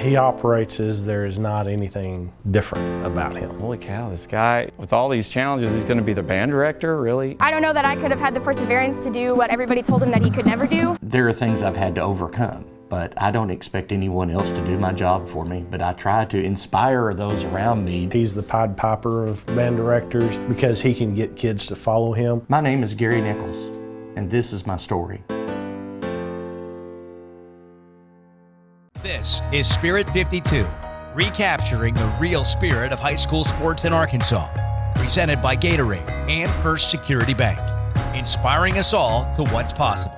he operates as there is not anything different about him. Holy cow, this guy, with all these challenges, he's going to be the band director, really? I don't know that I could have had the perseverance to do what everybody told him that he could never do. There are things I've had to overcome, but I don't expect anyone else to do my job for me, but I try to inspire those around me. He's the Pied Piper of band directors because he can get kids to follow him. My name is Garry Nichols, and this is my story. This is Spirit 52, recapturing the real spirit of high school sports in Arkansas, presented by Gatorade and First Security Bank, inspiring us all to what's possible.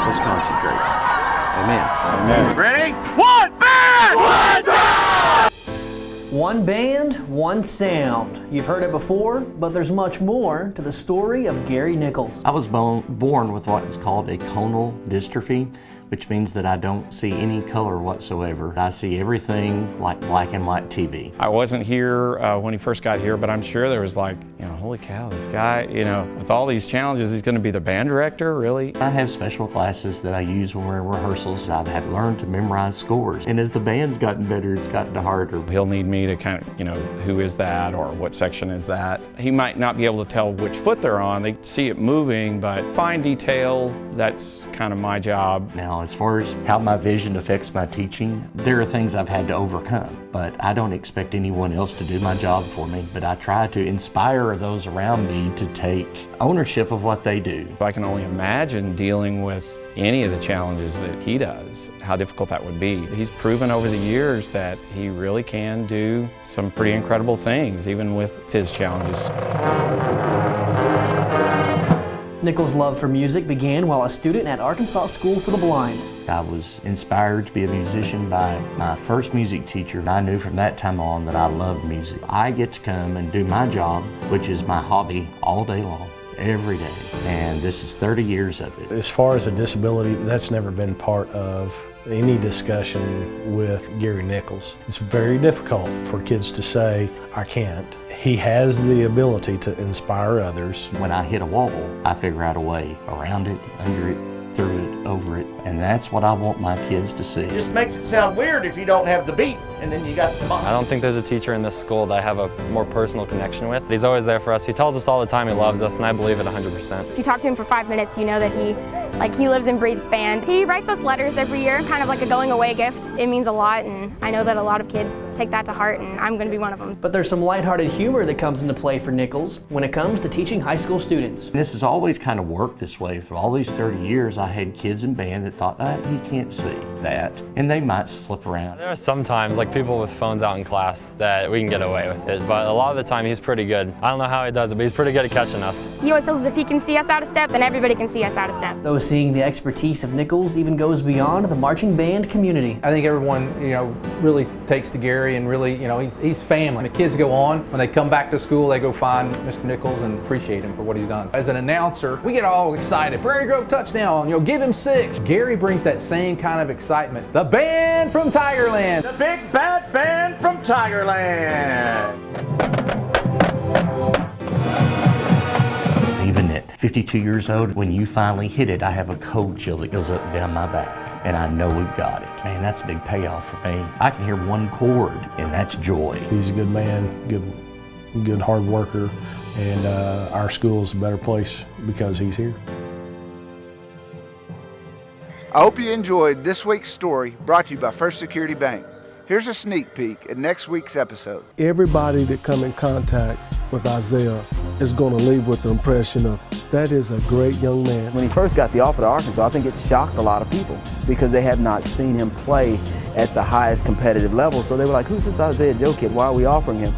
Let's concentrate. Amen. Amen. Ready? One band! One sound! One band, one sound. You've heard it before, but there's much more to the story of Garry Nichols. I was born with what is called a conal dystrophy, which means that I don't see any color whatsoever. I see everything like black and white TV. I wasn't here when he first got here, but I'm sure there was like, holy cow, this guy, with all these challenges, he's going to be the band director, really? I have special classes that I use when we're in rehearsals. I've had to learn to memorize scores. And as the band's gotten better, it's gotten harder. He'll need me to kind of, who is that or what section is that? He might not be able to tell which foot they're on. They see it moving, but fine detail, that's kind of my job. Now, as far as how my vision affects my teaching, there are things I've had to overcome, but I don't expect anyone else to do my job for me, but I try to inspire those around me to take ownership of what they do. I can only imagine dealing with any of the challenges that he does, how difficult that would be. He's proven over the years that he really can do some pretty incredible things, even with his challenges. Nichols' love for music began while a student at Arkansas School for the Blind. I was inspired to be a musician by my first music teacher. I knew from that time on that I loved music. I get to come and do my job, which is my hobby, all day long, every day. And this is 30 years of it. As far as a disability, that's never been part of any discussion with Garry Nichols. It's very difficult for kids to say, I can't. He has the ability to inspire others. When I hit a wall, I figure out a way around it, under it, through it, over it, and that's what I want my kids to see. It just makes it sound weird if you don't have the beat, and then you got the beat. I don't think there's a teacher in this school that I have a more personal connection with. He's always there for us. He tells us all the time he loves us, and I believe it 100%. If you talk to him for 5 minutes, you know that he lives and breathes band. He writes us letters every year, kind of like a going away gift. It means a lot, and I know that a lot of kids take that to heart, and I'm going to be one of them. But there's some lighthearted humor that comes into play for Nichols when it comes to teaching high school students. This has always kind of worked this way. For all these 30 years, I had kids in band that thought, he can't see that, and they might slip around. There are some times, like people with phones out in class, that we can get away with it, but a lot of the time he's pretty good. I don't know how he does it, but he's pretty good at catching us. He always tells us if he can see us out of step, then everybody can see us out of step. Though seeing the expertise of Nichols even goes beyond the marching band community. I think everyone, really takes to Garry and really, he's family. When the kids go on, when they come back to school, they go find Mr. Nichols and appreciate him for what he's done. As an announcer, we get all excited. Prairie Grove touchdown, give him 6. Garry brings that same kind of excitement. The band from Tigerland. The big bad band from Tigerland. Even at 52 years old, when you finally hit it, I have a cold chill that goes up and down my back, and I know we've got it. Man, that's a big payoff for me. I can hear one chord, and that's joy. He's a good man, good hard worker, and our school is a better place because he's here. I hope you enjoyed this week's story brought to you by First Security Bank. Here's a sneak peek at next week's episode. Everybody that come in contact with Isaiah is going to leave with the impression of, that is a great young man. When he first got the offer to Arkansas, I think it shocked a lot of people because they have not seen him play at the highest competitive level. So they were like, who's this Isaiah Joe kid? Why are we offering him?